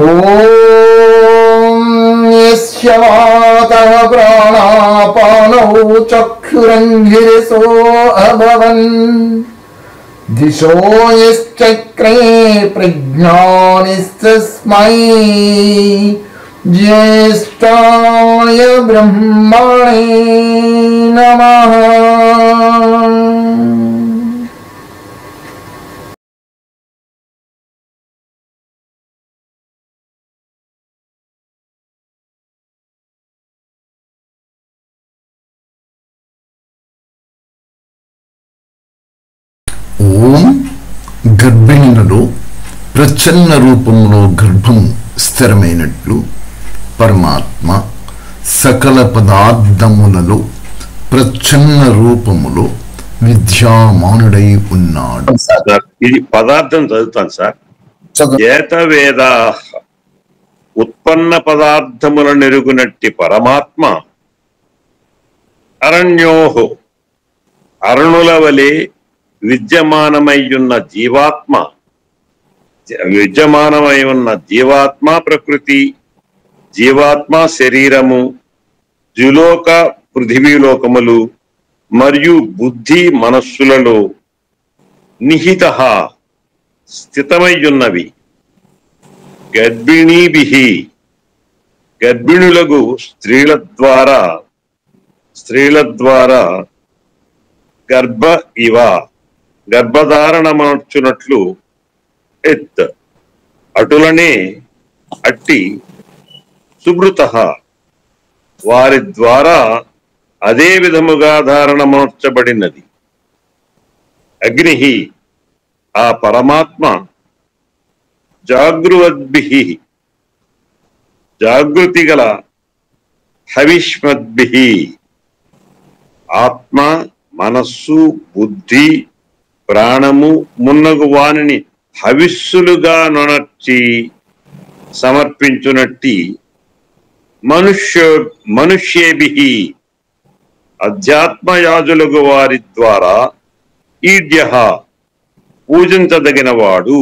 ఓం యస్య వాతః ప్రాణాపానౌ చక్షురంఘిరసో అభవన్ దిశో యశ్చక్రే ప్రజ్ఞానిస్తస్మై జ్యేష్ఠాయ బ్రహ్మణే నమః. ఓం గర్భిణులలో ప్రచ్ఛన్న రూపంలో గర్భం స్థిరమైనట్లు పరమాత్మ సకల పదార్థములలో ప్రచ్ఛన్న రూపములో విద్యామానుడై ఉన్నాడు. ఇది పదార్థం చదువుతాను సార్. ఏతవేద ఉత్పన్న పదార్థముల నెరుగునట్టి పరమాత్మ అరణ్యోహో అరణుల వలె విద్యమానమై ఉన్న జీవాత్మ ప్రకృతి, జీవాత్మ శరీరము, ద్యులోక పృథివీలోకములు మరియు బుద్ధి మనస్సులలో నిహిత స్థితమయ్యున్నవి. గర్భిణులకు స్త్రీల ద్వారా గర్భధారణమర్చునట్లు అటులనే అట్టి సుభృత వారి ద్వారా అదే విధముగా ధారణమర్చబడినది. అగ్ని ఆ పరమాత్మ జాగృతి గల హవిష్మద్భి ఆత్మ, మనస్సు, బుద్ధి, ప్రాణము మున్నగు వానిని హవిస్సులుగా నొనర్చి సమర్పించునట్టి మనుష్యేభి అధ్యాత్మయాజులకు వారి ద్వారా ఈడ్య పూజించదగినవాడు.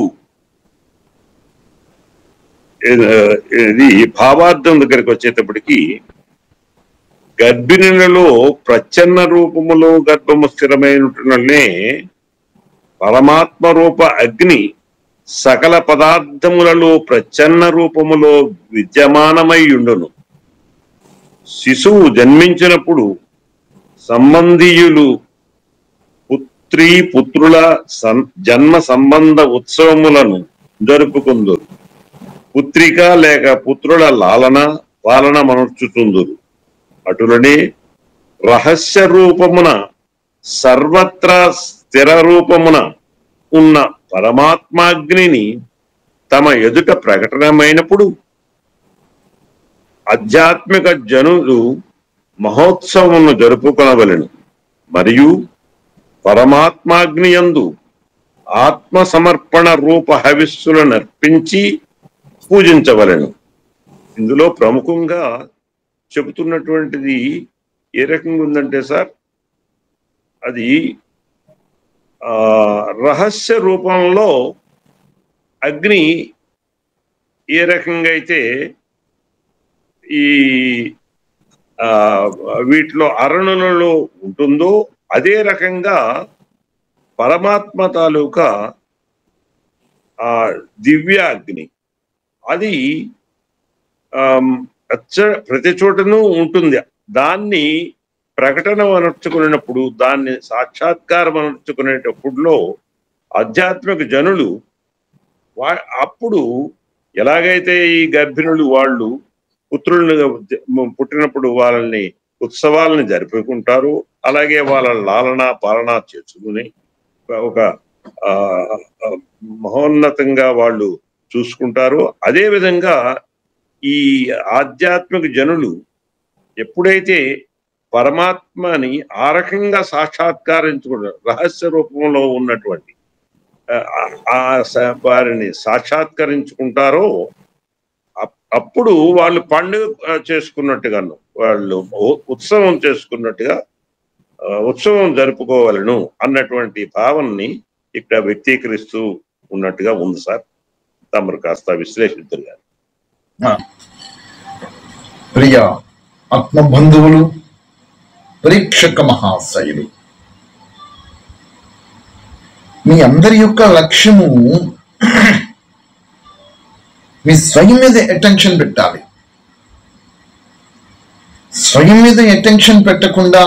ఇది భావార్థం దగ్గరికి వచ్చేటప్పటికి గర్భిణులలో ప్రచ్ఛన్న రూపములో గర్భము స్థిరమైనట్టునే పరమాత్మ రూప అగ్ని సకల పదార్థములలో ప్రచ్ఛన్న రూపములో విద్యమానమై ఉండును. శిశువు జన్మించినప్పుడు సంబంధీయులు పుత్రుల జన్మ సంబంధ ఉత్సవములను జరుపుకుందురు. పుత్రిక లేక పుత్రుల పాలన మనర్చుతుందురు. అటులనే రహస్య రూపమున సర్వత్రా స్థిర రూపమున ఉన్న పరమాత్మాగ్నిని తమ ఎదుట ప్రకటనమైనప్పుడు ఆధ్యాత్మిక జనులు మహోత్సవమును జరుపుకొనవలెను. మరియు పరమాత్మాగ్ని యందు ఆత్మ సమర్పణ రూప హవిస్సులను అర్పించి పూజించవలెను. ఇందులో ప్రముఖంగా చెబుతున్నటువంటిది ఏ రకంగా ఉందంటే సార్, అది రహస్య రూపంలో అగ్ని ఏ రకంగా అయితే ఈ వీటిలో అరణులలో ఉంటుందో అదే రకంగా పరమాత్మ తాలూకా దివ్య అగ్ని అది ప్రతి చోటను ఉంటుంది. దాన్ని ప్రకటన అనర్చుకునేటప్పుడు, దాన్ని సాక్షాత్కారం అనర్చుకునేటప్పుడులో ఆధ్యాత్మిక జనులు అప్పుడు ఎలాగైతే ఈ గర్భిణులు వాళ్ళు పుత్రులను పుట్టినప్పుడు వాళ్ళని ఉత్సవాలను జరుపుకుంటారు, అలాగే వాళ్ళ లాలన పాలన చేసుకుని ఒక మహోన్నతంగా వాళ్ళు చూసుకుంటారు. అదే విధంగా ఈ ఆధ్యాత్మిక జనులు ఎప్పుడైతే పరమాత్మని ఆ రకంగా సాక్షాత్కరించుకుంటారు, రహస్య రూపంలో ఉన్నటువంటి వారిని సాక్షాత్కరించుకుంటారో అప్పుడు వాళ్ళు పండుగ చేసుకున్నట్టుగాను, వాళ్ళు ఉత్సవం చేసుకున్నట్టుగా ఉత్సవం జరుపుకోవాలను అన్నటువంటి భావనని ఇక్కడ వ్యక్తీకరిస్తూ ఉన్నట్టుగా ఉంది సార్. తమరు కాస్త విశ్లేషించారు. ప్రియ ఆత్మబంధువులు, ప్రేక్షక మహాశయులు, మీ అందరి యొక్క లక్ష్యము మీ స్వయం మీద అటెన్షన్ పెట్టాలి. స్వయం మీద అటెన్షన్ పెట్టకుండా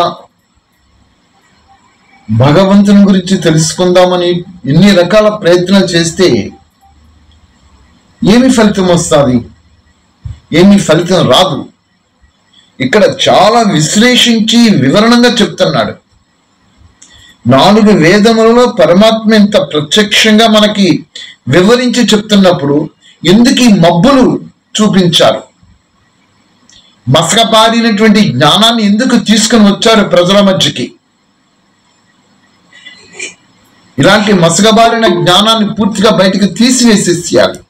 భగవంతుని గురించి తెలుసుకుందామని ఎన్ని రకాల ప్రయత్నాలు చేస్తే ఏమి ఫలితం వస్తుంది? ఏమి ఫలితం రాదు. ఇక్కడ చాలా విశ్లేషించి వివరణంగా చెప్తున్నాడు. 4 వేదములలో పరమాత్మ ఇంత ప్రత్యక్షంగా మనకి వివరించి చెప్తున్నప్పుడు ఎందుకు ఈ మబ్బులు చూపించారు? మసకబారినటువంటి జ్ఞానాన్ని ఎందుకు తీసుకుని వచ్చారు ప్రజల మధ్యకి? ఇలాంటి మసకబారిన జ్ఞానాన్ని పూర్తిగా బయటకు తీసివేసేయాలి.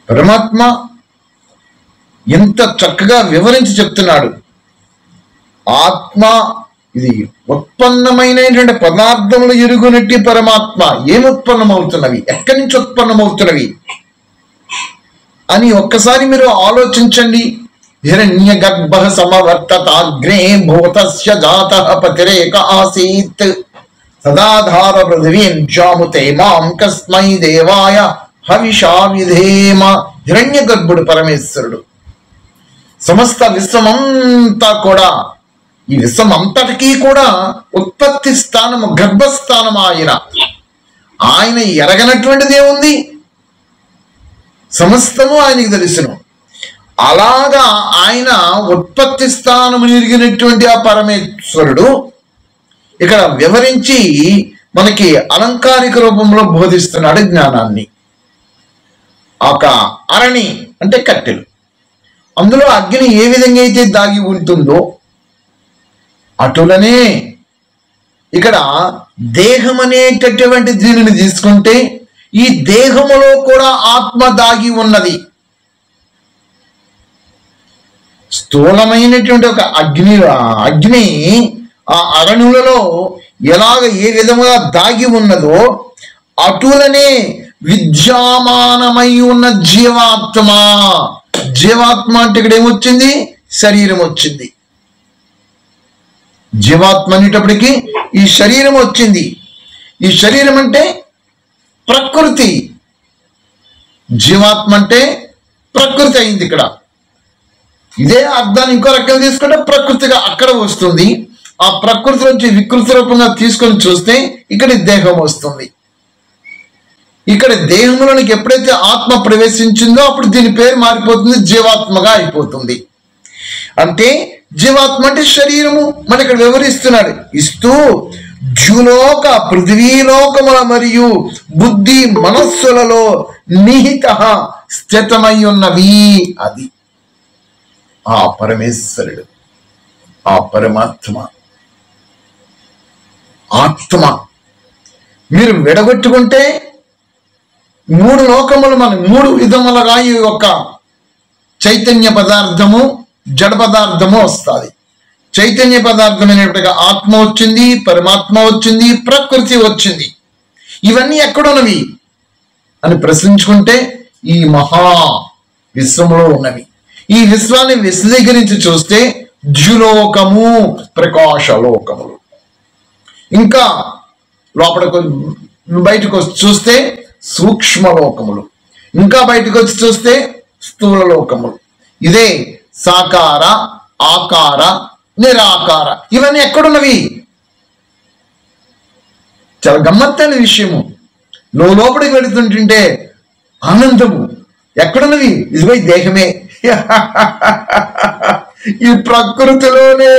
పరమాత్మ ఎంత చక్కగా వివరించి చెప్తున్నాడు. ఆత్మ ఇది ఉత్పన్నమైనటువంటి పదార్థములు ఎరుగునట్టి పరమాత్మ ఏమి ఉత్పన్నమవుతున్నవి, ఎక్కడి నుంచి ఉత్పన్నమవుతున్నవి అని ఒక్కసారి మీరు ఆలోచించండి. హిరణ్య గర్భ సమవర్తతాగ్రే భూతస్య జాతః పతిరేక ఆసీత్ సదాధార పృథివీం జాముతే మాం కస్మై దేవాయ హవిషా విధేమ. హిరణ్య గర్భుడు పరమేశ్వరుడు. సమస్త విశ్వమంతా కూడా, ఈ విశ్వం అంతటికీ కూడా ఉత్పత్తి స్థానము, గర్భస్థానం ఆయన ఎరగనటువంటిది ఏముంది? సమస్తము ఆయనకి తెలుసును. అలాగా ఆయన ఉత్పత్తి స్థానము ఎరిగినటువంటి ఆ పరమేశ్వరుడు ఇక్కడ వివరించి మనకి అలంకారిక రూపంలో బోధిస్తున్నాడు జ్ఞానాన్ని. ఒక అరణి అంటే కట్టెలు, అందులో అగ్ని ఏ విధంగా అయితే దాగి ఉంటుందో అటులనే ఇక్కడ దేహం అనేటటువంటి దీనిని తీసుకుంటే ఈ దేహములో కూడా ఆత్మ దాగి ఉన్నది. స్థూలమైనటువంటి ఒక అగ్ని ఆ అరణులలో ఎలాగ ఏ విధముగా దాగి ఉన్నదో అటులనే విద్యామానమై ఉన్న జీవాత్మ. జీవాత్మ అంటే ఇక్కడ ఏమొచ్చింది? శరీరం వచ్చింది. జీవాత్మ అనేటప్పటికీ ఈ శరీరం వచ్చింది. ఈ శరీరం అంటే ప్రకృతి. జీవాత్మ అంటే ప్రకృతి అయింది. ఇక్కడ ఇదే అర్థాన్ని ఇంకో రకంగా తీసుకుంటే ప్రకృతిగా అక్కడ వస్తుంది. ఆ ప్రకృతి నుంచి వికృతి రూపంగా తీసుకొని చూస్తే ఇక్కడ దేహం వస్తుంది. ఇక్కడ దేహంలోనికి ఎప్పుడైతే ఆత్మ ప్రవేశించిందో అప్పుడు దీని పేరు మారిపోతుంది, జీవాత్మగా అయిపోతుంది. అంటే జీవాత్మ అంటే శరీరము మన ఇక్కడ వివరిస్తున్నాడు. ఇస్తూ ద్యులోక పృథ్వీలోకముల మరియు బుద్ధి మనస్సులలో నిహిత స్థితమై ఉన్నవి. అది ఆ పరమేశ్వరుడు, ఆ పరమాత్మ ఆత్మ. మీరు విడగొట్టుకుంటే 3 లోకములు మన 3 విధములుగా ఈ యొక్క చైతన్య పదార్థము, జడ పదార్థము వస్తుంది. చైతన్య పదార్థమైనట్టుగా ఆత్మ వచ్చింది, పరమాత్మ వచ్చింది, ప్రకృతి వచ్చింది. ఇవన్నీ ఎక్కడున్నవి అని ప్రశ్నించుకుంటే ఈ మహా విశ్వములో ఉన్నవి. ఈ విశ్వాన్ని విశదీకరించి చూస్తే ద్యులోకము, ప్రకాశలోకములు. ఇంకా లోపలికి బయటకు వచ్చి చూస్తే సూక్ష్మలోకములు. ఇంకా బయటకు వచ్చి చూస్తే స్థూల లోకములు. ఇదే సాకార, ఆకార, నిరాకార. ఇవన్నీ ఎక్కడున్నవి? చాలా గమ్మత్తైన విషయము. లోపలికి వెళుతుంటుంటే ఆనందము. ఎక్కడున్నవి? ఇదిగో దేహమే. ఈ ప్రకృతిలోనే,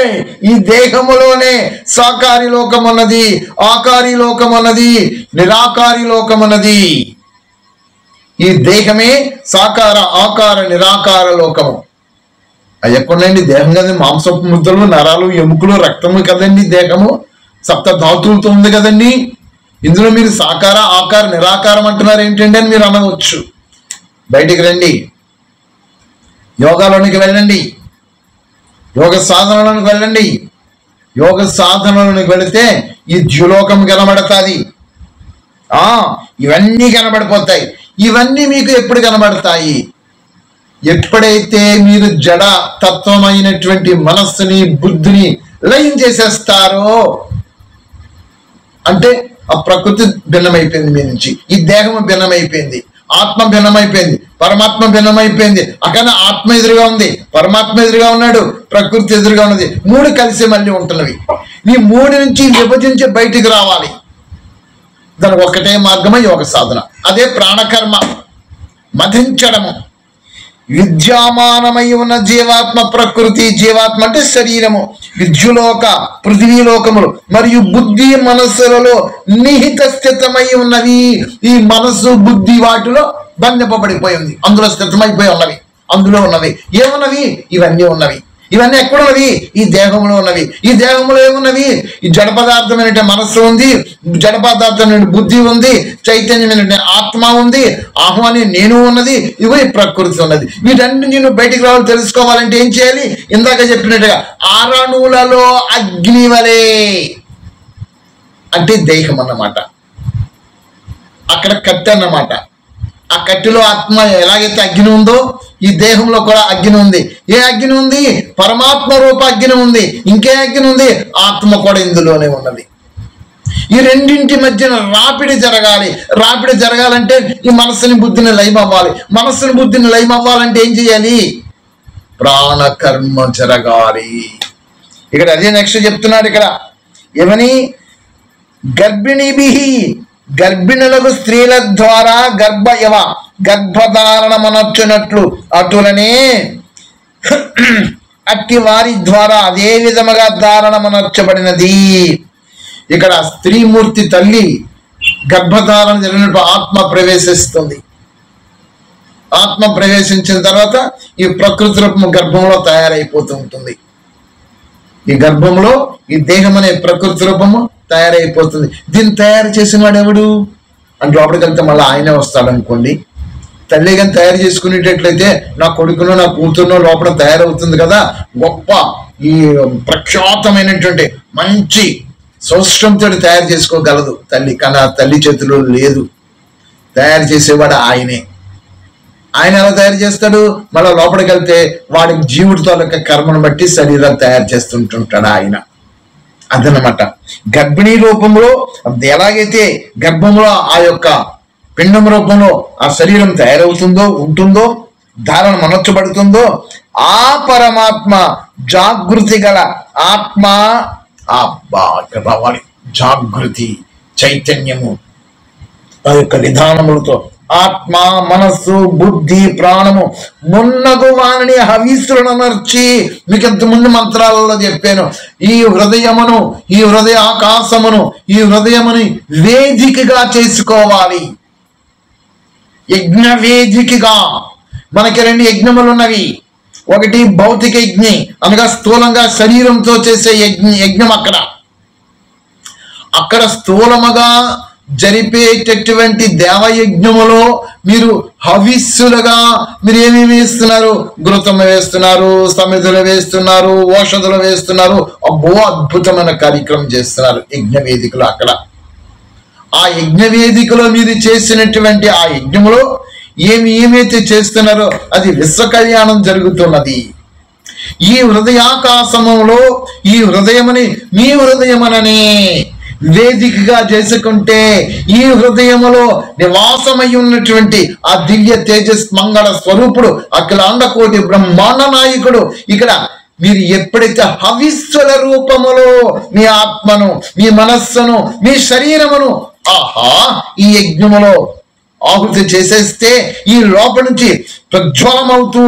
ఈ దేహములోనే సాకారి లోకం ఉన్నది, ఆకారి లోకం ఉన్నది, నిరాకారి లోకం ఉన్నది. ఈ దేహమే సాకార, ఆకార, నిరాకార లోకము. అది ఎక్కడండి? దేహం కదండి, మాంసపు ముద్దలు, నరాలు, ఎముకలు, రక్తము కదండి దేహము. 7 ధాతువులతో ఉంది కదండి. ఇందులో మీరు సాకార, ఆకార, నిరాకారం అంటున్నారు ఏంటండి అని మీరు అనవచ్చు. బయటికి రండి, యోగాలోనికి వెళ్ళండి, యోగ సాధనలోనికి వెళ్ళండి. యోగ సాధనలోనికి వెళితే ఈ ద్యులోకం కనబడతాది. ఇవన్నీ కనబడిపోతాయి. ఇవన్నీ మీకు ఎప్పుడు కనబడతాయి? ఎప్పుడైతే మీరు జడ తత్వమైనటువంటి మనస్సుని బుద్ధిని లయం చేసేస్తారో, అంటే ఆ ప్రకృతి భిన్నమైపోయింది మీ నుంచి, ఈ దేహము భిన్నమైపోయింది, ఆత్మ భిన్నమైపోయింది, పరమాత్మ భిన్నమైపోయింది. అక్కడ ఆత్మ ఎదురుగా ఉంది, పరమాత్మ ఎదురుగా ఉన్నాడు, ప్రకృతి ఎదురుగా ఉన్నది, మూడు కలిసి మళ్ళీ ఉంటున్నవి. ఈ మూడు నుంచి విభజించి బయటికి రావాలి. దానికి ఒకటే మార్గమే యోగ సాధన, అదే ప్రాణకర్మ, మధించడము. విద్యామానమై ఉన్న జీవాత్మ ప్రకృతి, జీవాత్మ అంటే శరీరము, విద్యులోక పృథివీలోకములు మరియు బుద్ధి మనస్సులలో నిహిత స్థితమై ఉన్నవి. ఈ మనస్సు బుద్ధి వాటిలో బంధింపబడిపోయింది, అందులో స్థితమైపోయి ఉన్నవి, అందులో ఉన్నవి. ఏమున్నవి? ఇవన్నీ ఉన్నవి. ఇవన్నీ ఎక్కడున్నవి? ఈ దేహంలో ఉన్నవి. ఈ దేహంలో ఏమున్నవి? ఈ జడ పదార్థమైన మనస్సు ఉంది, జడ పదార్థమైన బుద్ధి ఉంది, చైతన్యమైన ఆత్మ ఉంది, ఆహ్వాని నేను ఉన్నది, ఇవో ఈ ప్రకృతి ఉన్నది. వీటన్ని నేను బయటికి రావాలి. తెలుసుకోవాలంటే ఏం చేయాలి? ఇందాక చెప్పినట్టుగా ఆరణులలో అగ్ని వలే, అంటే దేహం అన్నమాట, అక్కడ కత్తి అన్నమాట. ఆ కత్తిలో ఆత్మ ఎలాగైతే అగ్ని ఉందో ఈ దేహంలో కూడా అగ్ని ఉంది. ఏ అగ్ని ఉంది? పరమాత్మ రూప అగ్ని ఉంది. ఇంకే అగ్ని ఉంది? ఆత్మ కూడా ఇందులోనే ఉన్నది. ఈ రెండింటి మధ్యన రాపిడి జరగాలి. రాపిడి జరగాలంటే ఈ మనస్సుని బుద్ధిని లయం అవ్వాలి. మనస్సుని బుద్ధిని లయం అవ్వాలంటే ఏం చేయాలి? ప్రాణకర్మ జరగాలి. ఇక్కడ అదే నెక్స్ట్ చెప్తున్నాడు. ఇక్కడ ఏమని? గర్భిణీభి, గర్భిణులకు స్త్రీల ద్వారా గర్భధారణమనొచ్చినట్లు అటులనే అట్టి వారి ద్వారా అదే విధముగా ధారణమనొచ్చబడినది. ఇక్కడ స్త్రీమూర్తి తల్లి గర్భధారణ జరిగినప్పుడు ఆత్మ ప్రవేశిస్తుంది. ఆత్మ ప్రవేశించిన తర్వాత ఈ ప్రకృతి రూపము గర్భంలో తయారైపోతూ ఉంటుంది. ఈ గర్భంలో ఈ దేహం అనే ప్రకృతి రూపము తయారైపోతుంది. దీన్ని తయారు చేసిన వాడు ఎవడు అంటే లోపలికి వెళ్తే మళ్ళీ ఆయనే వస్తాడు అనుకోండి. తల్లి కానీ తయారు చేసుకునేటట్లయితే నా కొడుకునో నా కూతురునో లోపల తయారవుతుంది కదా. గొప్ప ఈ ప్రఖ్యాతమైనటువంటి మంచి సౌష్ఠంతో తయారు చేసుకోగలదు తల్లి. కానీ ఆ తల్లి చేతిలో లేదు. తయారు చేసేవాడు ఆయనే. ఆయన ఎలా తయారు చేస్తాడు? మళ్ళీ లోపలికి వెళ్తే వాడి జీవుడితో కర్మను బట్టి శరీరాలు తయారు చేస్తుంటుంటాడు ఆయన. అదనమాట గర్భిణీ రూపంలో ఎలాగైతే గర్భంలో ఆ యొక్క పిండం రూపంలో ఆ శరీరం తయారవుతుందో ఉంటుందో, ధారణ మనొచ్చబడుతుందో, ఆ పరమాత్మ జాగృతి గల ఆత్మ రావాలి. జాగృతి చైతన్యము ఆ యొక్క విధానములతో ఆత్మ మనస్సు బుద్ధి ప్రాణము మున్నగు వాణిని హవిస్సులనర్చి, మీకు ఇంతకుముందు మంత్రాలలో చెప్పాను. ఈ హృదయమును, ఈ హృదయ ఆకాశమును, ఈ హృదయముని వేదికగా చేసుకోవాలి. యజ్ఞ వేదికగా. మనకి రెండు యజ్ఞములు ఉన్నవి. ఒకటి భౌతిక యజ్ఞి అనగా స్థూలంగా శరీరంతో చేసే యజ్ఞం. అక్కడ స్థూలముగా జరిపేటటువంటి దేవయజ్ఞములో మీరు హవిస్సులుగా మీరు ఏమేమి వేస్తున్నారు? ఘృతం వేస్తున్నారు, సమిధులు వేస్తున్నారు, ఔషధులు వేస్తున్నారు. అబ్బో అద్భుతమైన కార్యక్రమం చేస్తున్నారు యజ్ఞ వేదికలో. అక్కడ ఆ యజ్ఞ వేదికలో మీరు చేసినటువంటి ఆ యజ్ఞములో ఏమైతే చేస్తున్నారో అది విశ్వ కళ్యాణం జరుగుతున్నది. ఈ హృదయాకాశములో ఈ హృదయమని మీ హృదయమననే వేదికగా చేసుకుంటే ఈ హృదయములో నివాసమై ఉన్నటువంటి ఆ దివ్య తేజస్ మంగళ స్వరూపుడు అఖిలాండ కోటి బ్రహ్మాండ నాయకుడు ఇక్కడ మీరు ఎప్పుడైతే హవిస్సుల రూపములో మీ ఆత్మను, మీ మనస్సును, మీ శరీరమును ఈ యజ్ఞములో ఆహుతి చేసేస్తే ఈ లోపల నుంచి ప్రజ్వలమవుతూ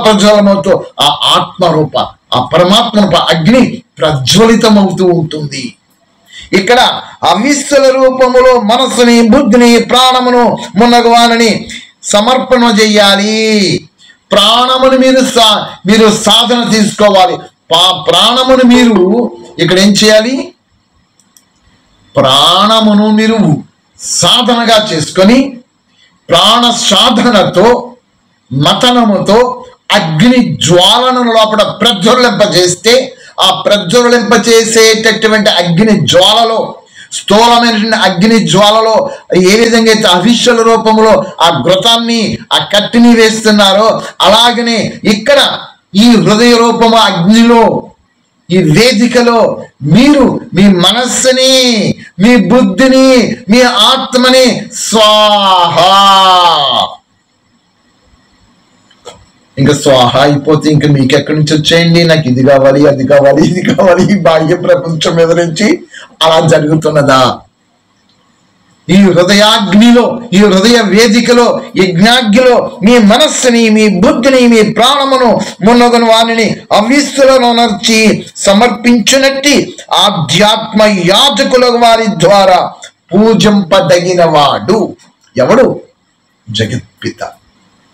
ప్రజ్వలమవుతూ ఆ ఆత్మరూప ఆ పరమాత్మ అగ్ని ప్రజ్వలితమవుతూ ఉంటుంది. ఇక్కడ అవిస్సుల రూపములో మనస్సుని బుద్ధిని ప్రాణమును మున్నగవాలని సమర్పణ చెయ్యాలి. ప్రాణమును మీరు సాధన తీసుకోవాలి. ప్రాణమును మీరు ఇక్కడ ఏం చేయాలి? ప్రాణమును మీరు సాధనగా చేసుకొని ప్రాణ సాధనతో మతనముతో అగ్ని జ్వాలను లోపల ప్రజ్వలింపజేస్తే ఆ ప్రజ్వలింపజేసేటటువంటి అగ్ని జ్వాలలో స్థూలమైనటువంటి అగ్ని జ్వాలలో ఏ విధంగా అయితే అవిశ్వల రూపంలో ఆ ఘృతాన్ని ఆ కట్టిని వేస్తున్నారో, అలాగనే ఇక్కడ ఈ హృదయ రూపము అగ్నిలో, ఈ వేదికలో మీరు మీ మనస్సుని, మీ బుద్ధిని, మీ ఆత్మని స్వాహా, ఇంకా స్వాహ అయిపోతే ఇంకా మీకు ఎక్కడి నుంచి వచ్చేయండి, నాకు ఇది కావాలి, అది కావాలి, ఇది కావాలి, ఈ బాహ్య ప్రపంచం మీద నుంచి అలా జరుగుతున్నదా? ఈ హృదయాగ్నిలో, ఈ హృదయ వేదికలో, యజ్ఞాగ్నిలో మీ మనస్సుని, మీ బుద్ధిని, మీ ప్రాణమును మున్నగును వానిని అవిస్తులను నర్చి సమర్పించునట్టి ఆధ్యాత్మ యాజకుల వారి ద్వారా పూజింపదగిన వాడు ఎవడు? జగత్పిత,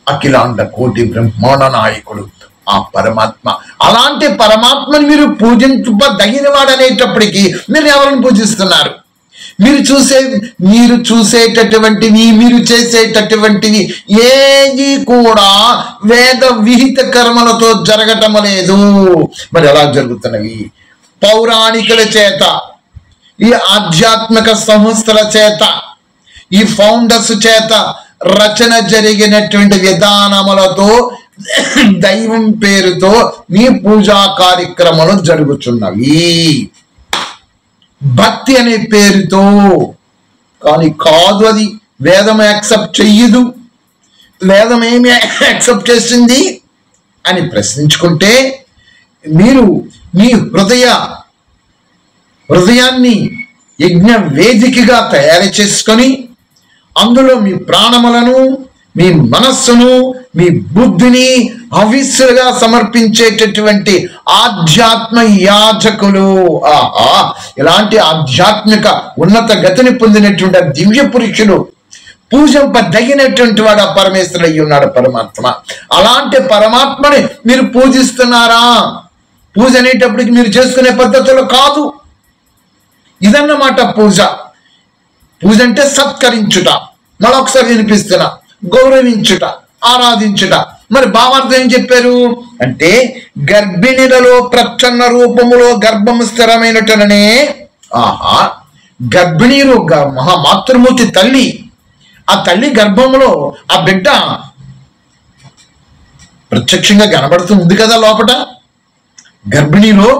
అఖిలాండ కోటి బ్రహ్మాండ నాయకుడు ఆ పరమాత్మ. అలాంటి పరమాత్మని మీరు పూజింపదగిన వాడు అనేటప్పటికీ మీరు ఎవరిని పూజిస్తున్నారు? మీరు చూసేటటువంటివి, మీరు చేసేటటువంటివి ఏది కూడా వేద విహిత కర్మలతో జరగటం లేదు. మరి ఎలా జరుగుతున్నవి? పౌరాణికుల చేత, ఈ ఆధ్యాత్మిక సంస్థల చేత, ఈ ఫౌండర్స్ చేత రచన జరిగినటువంటి విధానములతో, దైవం పేరుతో మీ పూజా కార్యక్రమాలు జరుగుతున్నవి. భక్తి అనే పేరుతో. కానీ కాదు, అది వేదం యాక్సెప్ట్ చెయ్యదు. వేదం ఏమి యాక్సెప్ట్ చేసింది అని ప్రశ్నించుకుంటే, మీరు మీ హృదయాన్ని యజ్ఞ వేదికగా తయారు చేసుకొని అందులో మీ ప్రాణములను, మీ మనస్సును, మీ బుద్ధిని అవిస్సులుగా సమర్పించేటటువంటి ఆధ్యాత్మ యాజకులు. ఆహా, ఇలాంటి ఆధ్యాత్మిక ఉన్నత గతిని పొందినటువంటి దివ్య పురుషులు, పూజింపదగినటువంటి వాడు ఆ పరమేశ్వరుడు అయి ఉన్నాడు పరమాత్మ. అలాంటి పరమాత్మని మీరు పూజిస్తున్నారా? పూజ అనేటప్పటికి మీరు చేసుకునే పద్ధతులు కాదు. ఇదన్నమాట పూజ. పూజ అంటే సత్కరించుట, మరొకసారి వినిపిస్తున్నా, గౌరవించుట, ఆరాధించుట. మరి భావార్థం ఏం చెప్పారు అంటే, గర్భిణిలలో ప్రచ్ఛన్న రూపములో గర్భము స్థిరమైనటనే. ఆహా, గర్భిణీలు మహామాతృమూర్తి తల్లి, ఆ తల్లి గర్భంలో ఆ బిడ్డ ప్రత్యక్షంగా కనబడుతుంది కదా లోపట. గర్భిణిలో,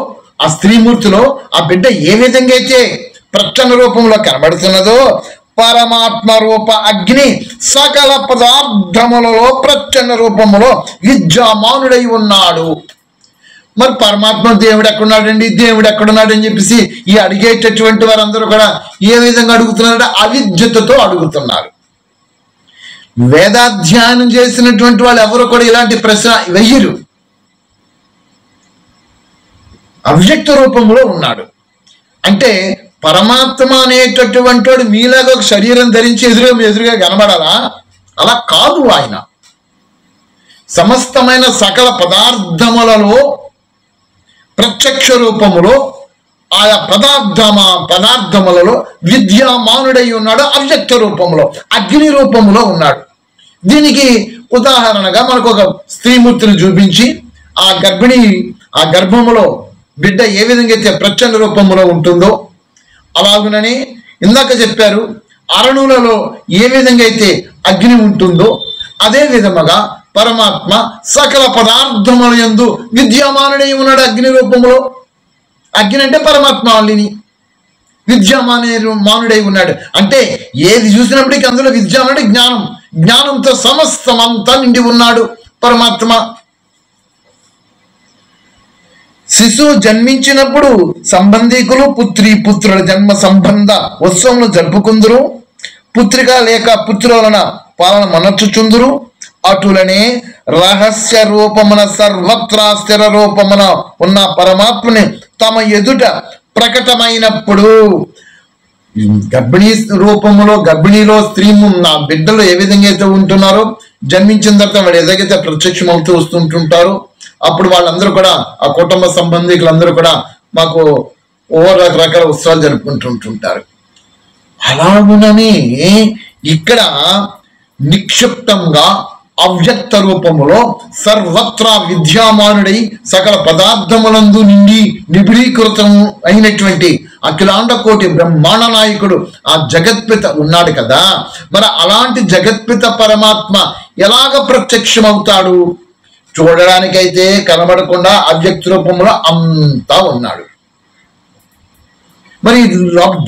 ఆ స్త్రీమూర్తిలో ఆ బిడ్డ ఏ విధంగా అయితే ప్రచ్ఛన్న రూపంలో కనబడుతున్నదో, పరమాత్మ రూప అగ్ని సకల పదార్థములలో ప్రచ్ఛన్న రూపములో విద్యామానుడై ఉన్నాడు. మరి పరమాత్మ దేవుడు ఎక్కడున్నాడండి, దేవుడు ఎక్కడున్నాడు అని చెప్పేసి ఈ అడిగేటటువంటి వారందరూ కూడా ఏ విధంగా అడుగుతున్నారంటే అవిద్యతతో అడుగుతున్నారు. వేదాధ్యయనం చేసినటువంటి వాళ్ళు ఎవరు కూడా ఇలాంటి ప్రశ్న వెయ్యరు. అవ్యక్త రూపంలో ఉన్నాడు అంటే పరమాత్మ అనేటటువంటి వాడు మీలాగా ఒక శరీరం ధరించి ఎదురుగా కనబడాలా? అలా కాదు. ఆయన సమస్తమైన సకల పదార్థములలో ప్రత్యక్ష రూపములో, ఆయా పదార్థములలో విద్యామానుడై ఉన్నాడు. అవ్యక్త రూపంలో, అగ్ని రూపంలో ఉన్నాడు. దీనికి ఉదాహరణగా మనకు ఒక స్త్రీమూర్తిని చూపించి ఆ గర్భములో బిడ్డ ఏ విధంగా అయితే ప్రచ్ఛన్న రూపంలో ఉంటుందో, అలాగునని ఇందాక చెప్పారు అరణులలో ఏ విధంగా అయితే అగ్ని ఉంటుందో, అదే విధముగా పరమాత్మ సకల పదార్థముల యందు విద్యామానుడై ఉన్నాడు అగ్ని రూపంలో. అగ్ని అంటే పరమాత్మ అల్లిని విద్యామానుడై ఉన్నాడు అంటే ఏది చూసినప్పటికీ అందులో విద్యామానుడు జ్ఞానంతో సమస్తమంతా నిండి ఉన్నాడు పరమాత్మ. శిశువు జన్మించినప్పుడు సంబంధీకులు పుత్రుల జన్మ సంబంధ ఉత్సవములు జరుపుకుందురు. పుత్రిక లేక పుత్రులన పాలన మనర్చుచుందురు. అటులనే రహస్య రూపమున సర్వత్రా స్థిర రూపమున ఉన్న పరమాత్మని తమ ఎదుట ప్రకటమైనప్పుడు, గర్భిణీ రూపములో, గర్భిణీలో స్త్రీ నా బిడ్డలు ఏ విధంగా అయితే ఉంటున్నారో, జన్మించిన తర్వాత వాళ్ళు ఎలాగైతే ప్రత్యక్షం అవుతూ వస్తుంటుంటారో, అప్పుడు వాళ్ళందరూ కూడా ఆ కుటుంబ సంబంధికులందరూ కూడా మాకు రకరకాల ఉత్సవాలు జరుపుకుంటుంటారు. అలాగునని ఇక్కడ నిక్షిప్తంగా అవ్యక్త రూపములో సర్వత్రా విద్యామానుడై సకల పదార్థములందు నిండి నిబిడీకృతం అయినటువంటి అఖిలాండ కోటి బ్రహ్మాండ నాయకుడు ఆ జగత్పిత ఉన్నాడు కదా. మరి అలాంటి జగత్పిత పరమాత్మ ఎలాగ ప్రత్యక్షమవుతాడు? చూడడానికైతే కనబడకుండా అవ్యక్త రూపంలో అంతా ఉన్నాడు. మరి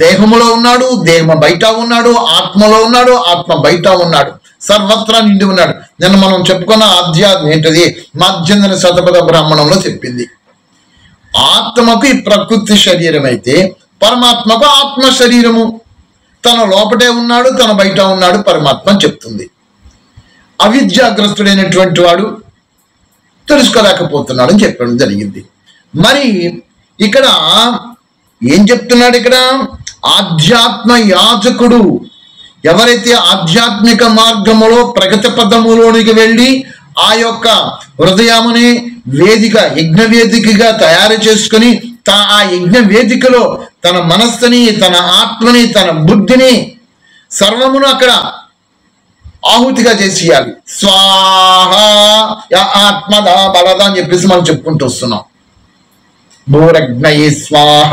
దేహములో ఉన్నాడు, దేహం బయట ఉన్నాడు, ఆత్మలో ఉన్నాడు, ఆత్మ బయట ఉన్నాడు, సర్వత్రా నిండి ఉన్నాడు. నిన్న మనం చెప్పుకున్న ఆధ్యాత్మ ఏంటది? మధ్యంతర శతపథ బ్రాహ్మణంలో చెప్పింది. ఆత్మకు ఈ ప్రకృతి శరీరం అయితే పరమాత్మకు ఆత్మ శరీరము. తన లోపటే ఉన్నాడు, తన బయట ఉన్నాడు పరమాత్మ చెప్తుంది. అవిద్యాగ్రస్తుడైనటువంటి వాడు తెలుసుకోలేకపోతున్నాడు అని చెప్పడం జరిగింది. మరి ఇక్కడ ఏం చెప్తున్నాడు? ఇక్కడ ఆధ్యాత్మ యాజకుడు ఎవరైతే ఆధ్యాత్మిక మార్గములో ప్రగతి పదములోనికి వెళ్ళి ఆ యొక్క హృదయముని వేదిక యజ్ఞ వేదికగా తయారు చేసుకుని ఆ యజ్ఞ వేదికలో తన మనస్సుని, తన ఆత్మని, తన బుద్ధిని సర్వమును అక్కడ ఆహుతిగా చేసేయాలి. స్వాహ ఆత్మదా బలదా అని చెప్పేసి మనం చెప్పుకుంటూ వస్తున్నాం. భూరగ్నయే స్వాహ,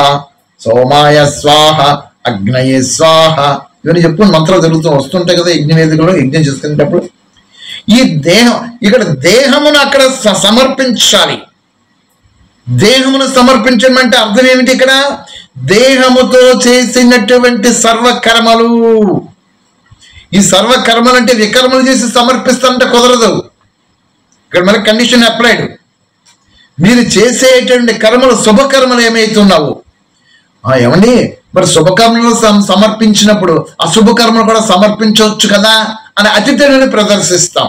సోమాయ స్వాహ, అగ్నయే స్వాహ ఇవన్నీ చెప్పుకుని మంత్రాలు జరుగుతూ వస్తుంటాయి కదా యజ్ఞ వేదికలో యజ్ఞం చేసుకునేటప్పుడు. ఈ దేహం ఇక్కడ దేహమును అక్కడ సమర్పించాలి. దేహమును సమర్పించడం అంటే అర్థం ఏమిటి? ఇక్కడ దేహముతో చేసినటువంటి సర్వకర్మలు, ఈ సర్వకర్మలు అంటే వికర్మలు చేసి సమర్పిస్తానంటే కుదరదు. ఇక్కడ మనకి కండిషన్ అప్లైడ్. మీరు చేసేటువంటి కర్మలు శుభకర్మలు ఏమైతున్నావు ఏమండి? మరి శుభకర్మలు సమర్పించినప్పుడు అశుభకర్మలు కూడా సమర్పించవచ్చు కదా అని అతిథులను ప్రదర్శిస్తాం.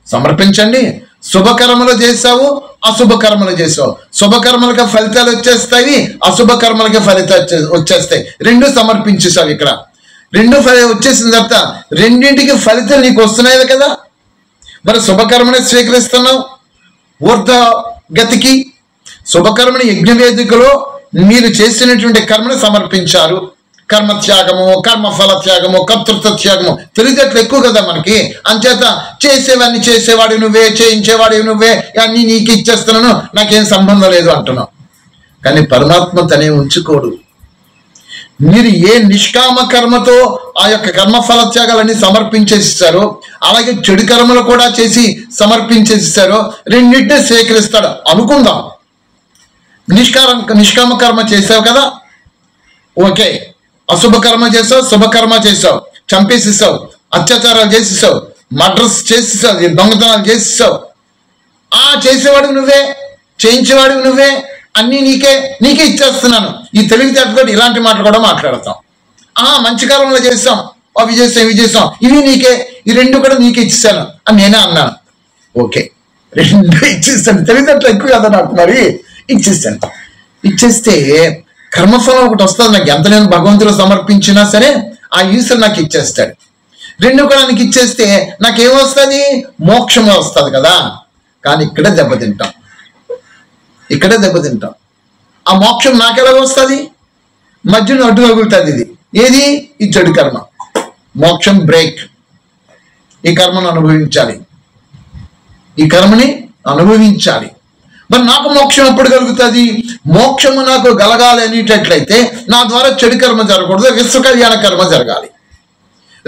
సమర్పించండి. శుభకర్మలు చేసావు, అశుభకర్మలు చేసావు. శుభకర్మలకి ఫలితాలు వచ్చేస్తాయి, అశుభకర్మలకి ఫలితాలు వచ్చేస్తాయి. రెండు సమర్పించేసావు. ఇక్కడ రెండు వచ్చేసిన తర్వాత రెండింటికి ఫలితాలు నీకు వస్తున్నాయి కదా. మరి శుభకర్మని స్వీకరిస్తున్నావు ఊర్ధ గతికి. శుభకర్మని యజ్ఞవేదికలో మీరు చేసినటువంటి కర్మను సమర్పించారు. కర్మత్యాగము, కర్మఫల త్యాగము, కర్తృత్వ త్యాగము తెలివితేటలు ఎక్కువ కదా మనకి. అంచేత చేసేవన్నీ చేసేవాడు నువ్వే, చేయించేవాడు నువ్వే, అన్నీ నీకు ఇచ్చేస్తున్నాను, నాకేం సంబంధం లేదు అంటున్నావు. కానీ పరమాత్మ తనే ఉంచుకోడు. మీరు ఏ నిష్కామ కర్మతో ఆ యొక్క కర్మఫల త్యాగాలన్నీ సమర్పించేస్తారో అలాగే చెడు కర్మలు కూడా చేసి సమర్పించేస్తారో రెండింటినీ స్వీకరిస్తాడు అనుకుందాం. నిష్కామ కర్మ చేసావు కదా, ఓకే. అశుభకర్మ చేసావు, శుభకర్మ చేసావు, చంపేసేసావు, అత్యాచారాలు చేసేసావు, మర్డర్స్ చేసేసావు, దొంగతనాలు చేసేసావు. చేసేవాడివి నువ్వే, చేయించేవాడివి నువ్వే, అన్నీ నీకే ఇచ్చేస్తున్నాను. ఈ తెలివితేటతో ఇలాంటి మాటలు కూడా మాట్లాడతాం. మంచి కాలంలో చేస్తాం, అవి చేస్తాం, ఇవి చేస్తాం, ఇవి నీకే, ఈ రెండు కూడా నీకే ఇచ్చేసాను అని నేనే అన్నాను. ఓకే, రెండు ఇచ్చేస్తాను. తెలివితేటలు ఎక్కువ కదా నాకు, మరి ఇచ్చేస్తాను. ఇచ్చేస్తే కర్మఫలం ఒకటి వస్తుంది నాకు. ఎంత నేను భగవంతుడు సమర్పించినా సరే ఆ ఈశ్వరు నాకు ఇచ్చేస్తాడు. రెండు కూడా నాకు ఇచ్చేస్తే నాకేమొస్తుంది? మోక్షం వస్తుంది కదా. కానీ ఇక్కడే దెబ్బతింటాం. ఆ మోక్షం నాకెలా వస్తుంది? మధ్యలో అడ్డు తగులుతుంది. ఏది? ఈ చెడు కర్మ. మోక్షం బ్రేక్. ఈ కర్మను అనుభవించాలి, ఈ కర్మని అనుభవించాలి. మరి నాకు మోక్షం ఎప్పుడు కలుగుతుంది? మోక్షము నాకు కలగాలి అనేటట్లయితే నా ద్వారా చెడు కర్మ జరగకూడదు, విశ్వ కళ్యాణ కర్మ జరగాలి.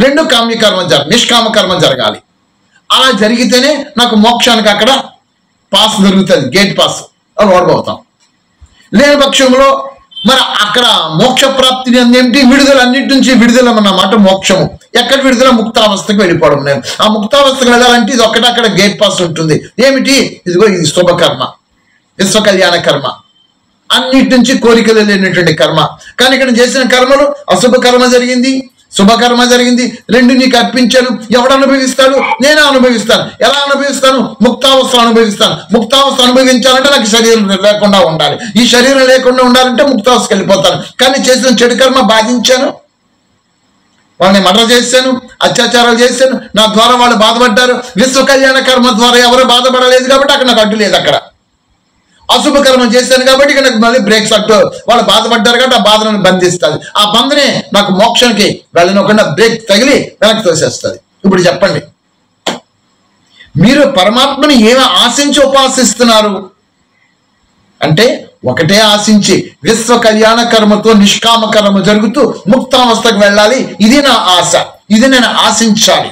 రెండు కామ్యకర్మ నిష్కామ కర్మ జరగాలి. అలా జరిగితేనే నాకు మోక్షానికి అక్కడ పాస్ దొరుకుతుంది, గేట్ పాస్. అది ఓడిపోతాం. లేని పక్షంలో మరి అక్కడ మోక్ష ప్రాప్తిని ఏమిటి? విడుదల, అన్నిటి నుంచి విడుదల అన్నమాట మోక్షము. ఎక్కడ విడుదల? ముక్తావస్థకు వెళ్ళిపోవడం. నేను ఆ ముక్తావస్థకు వెళ్ళాలంటే ఇది ఒక్కటే అక్కడ గేట్ పాస్ ఉంటుంది. ఏమిటి? ఇదిగో ఇది శుభకర్మ, విశ్వ కళ్యాణ కర్మ, అన్నిటి నుంచి కోరికలు లేనటువంటి కర్మ. కానీ ఇక్కడ చేసిన కర్మలు అశుభ కర్మ జరిగింది, శుభకర్మ జరిగింది, రెండు నీకు అర్పించాను. ఎవడు అనుభవిస్తాడు? నేనే అనుభవిస్తాను. ఎలా అనుభవిస్తాను? ముక్తావస్థ అనుభవిస్తాను. ముక్తావస్థ అనుభవించాలంటే నాకు శరీరం లేకుండా ఉండాలి. ఈ శరీరం లేకుండా ఉండాలంటే ముక్తావస్థకి వెళ్ళిపోతాను. కానీ చేసిన చెడు కర్మ బాధించాను, వాళ్ళని మర్డర్ చేశాను, అత్యాచారాలు చేశాను, నా ద్వారా వాళ్ళు బాధపడ్డారు. విశ్వ కళ్యాణ కర్మ ద్వారా ఎవరు బాధపడలేదు కాబట్టి అక్కడ నాకు అడ్డు లేదు. అక్కడ అశుభకర్మ చేశాను కాబట్టి ఇక్కడ నాకు మళ్ళీ బ్రేక్స్ అడ్డు. వాళ్ళు బాధపడ్డారు కాబట్టి ఆ బాధలను బంధిస్తుంది. ఆ బంధనే నాకు మోక్షానికి వెళ్ళనకుండా బ్రేక్ తగిలి వెనక్కి తోసేస్తుంది. ఇప్పుడు చెప్పండి, మీరు పరమాత్మని ఏమి ఆశించి ఉపాసిస్తున్నారు అంటే ఒకటే ఆశించి విశ్వ కళ్యాణ కర్మతో నిష్కామ కర్మ జరుగుతూ ముక్తావస్థకు వెళ్ళాలి. ఇది నా ఆశ, ఇది నేను ఆశించాలి.